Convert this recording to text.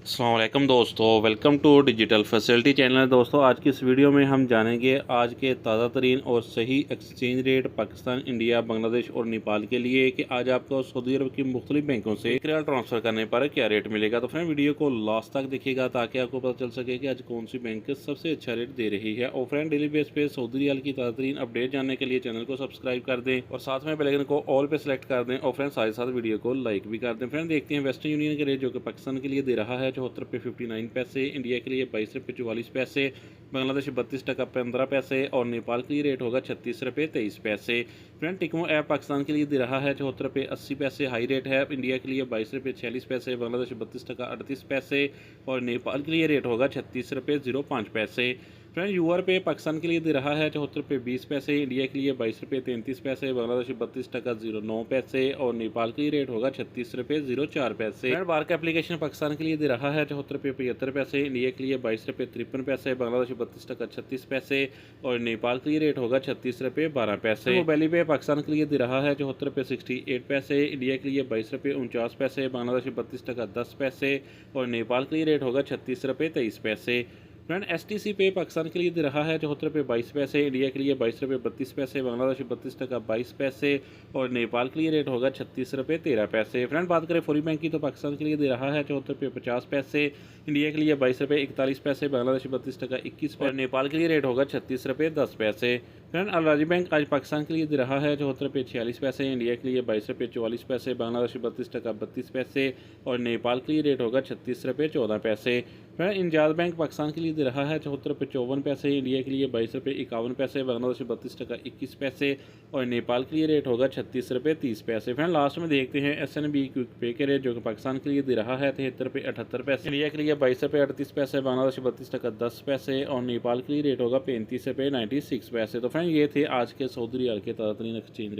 अस्सलाम वालेकुम दोस्तों, welcome to digital facility channel. दोस्तों, आज की इस वीडियो में हम जानेंगे आज के ताज़ा तरीन और सही exchange rate Pakistan, India, Bangladesh और नेपाल के लिए कि आज आपको सऊदी अरब की मुख्तलिफ बैंकों से रियाल ट्रांसफ़र करने पर क्या रेट मिलेगा। तो फ्रेंड, वीडियो को लास्ट तक देखिएगा ताकि आपको पता चल सके कि आज कौन सी बैंक सबसे अच्छा रेट दे रही है। और फ्रेंड, डेली बेस पे सऊदी रियाल की ताज़ा तरीन अपडेट जानने के लिए चैनल को सब्सक्राइब कर दें और साथ में बेल आइकन को ऑल पे सेलेक्ट कर दें। और फ्रेंड, साथ ही साथ वीडियो को लाइक भी कर दें। फ्रेंड, देखते हैं वेस्टर्न यूनियन के रेट जो कि पाकिस्तान के लिए दे रहा है 74 रुपये 59 पैसे, इंडिया के लिए 22 रुपये 44 पैसे, बांग्लादेश 32 टका 15 पैसे और नेपाल के लिए रेट होगा 36 रुपये 23 पैसे। फ्रेंड, टिकमो ऐप पाकिस्तान के लिए दे रहा है 74 रुपये 80 पैसे, हाई रेट है। इंडिया के लिए 22 रुपये 46 पैसे, बांग्लादेश 32 टका 38 पैसे और नेपाल के लिए रेट होगा 36 रुपये 05 पैसे। फ्रेंड, यूआर पे पाकिस्तान के लिए दे रहा है 74 रुपये 20 पैसे, इंडिया के लिए 22 रुपये 33 पैसे, बांग्लादेश 32 टका 09 पैसे और नेपाल के लिए रेट होगा 36 रुपये 04 पैसे। फ्रेंड, बार का एप्लीकेशन पाकिस्तान के लिए दे रहा है 74 रुपये 75 पैसे, इंडिया के लिए 22 रुपये 53 पैसे, बांग्लादेश 32 टका 36 पैसे और नेपाल के लिए रेट होगा 36 रुपये 12 पैसे। मोबाइल पे पाकिस्तान के लिए दे रहा है 74 रुपये 68 पैसे, इंडिया के लिए 22 रुपये 49 पैसे, बांग्लादेश 32 टका 10 पैसे और नेपाल के लिए रेट होगा 36 रुपये 23 पैसे। फ्रेंड, STC पे पाकिस्तान के लिए दे रहा है 74 रुपये 22 पैसे, इंडिया के लिए 22 रुपये 32 पैसे, बांग्लादेश 32 टका 22 पैसे और नेपाल के लिए रेट होगा 36 रुपये 13 पैसे। फ्रेंड, बात करें फौरी बैंक की तो पाकिस्तान के लिए दे रहा है 74 रुपये 50 पैसे, इंडिया के लिए 22 रुपये 41 पैसे, बांग्लादेश 32 टका 21 पैसे और नेपाल के लिए रेट होगा 36 रुपये 10 पैसे। फ्रेंड, अलराजी बैंक आज पाकिस्तान के लिए दे रहा है 74 रुपये 46 पैसे, इंडिया के लिए 22 रुपये 44 पैसे, बांग्लादेश 32 टका 32 पैसे और नेपाल के लिए रेट होगा 36 रुपये 14 पैसे। फ्रेंड, इंजाज बैंक पाकिस्तान के लिए दे रहा है 74 रुपये 54 पैसे, इंडिया के लिए 22 रुपये 51 पैसे, बांग्लादेश 32 टका 21 पैसे और नेपाल के लिए रेट होगा 36 रुपये 30 पैसे। फ्रेंड, लास्ट में देखते हैं SNB क्विक पे के रेट जो कि पाकिस्तान के लिए दे रहा है 73 रुपये 78 पैसे, इंडिया के लिए 22 रुपये 38 पैसे, बांग्लादेश 32 टका 10 पैसे और नेपाल के लिए रेट होगा 35 रुपये 96 पैसे। तो फ्रेंड, ये थे आज के सऊदी रियाल के ताज़ा तरीन एक्सचेंज रेट।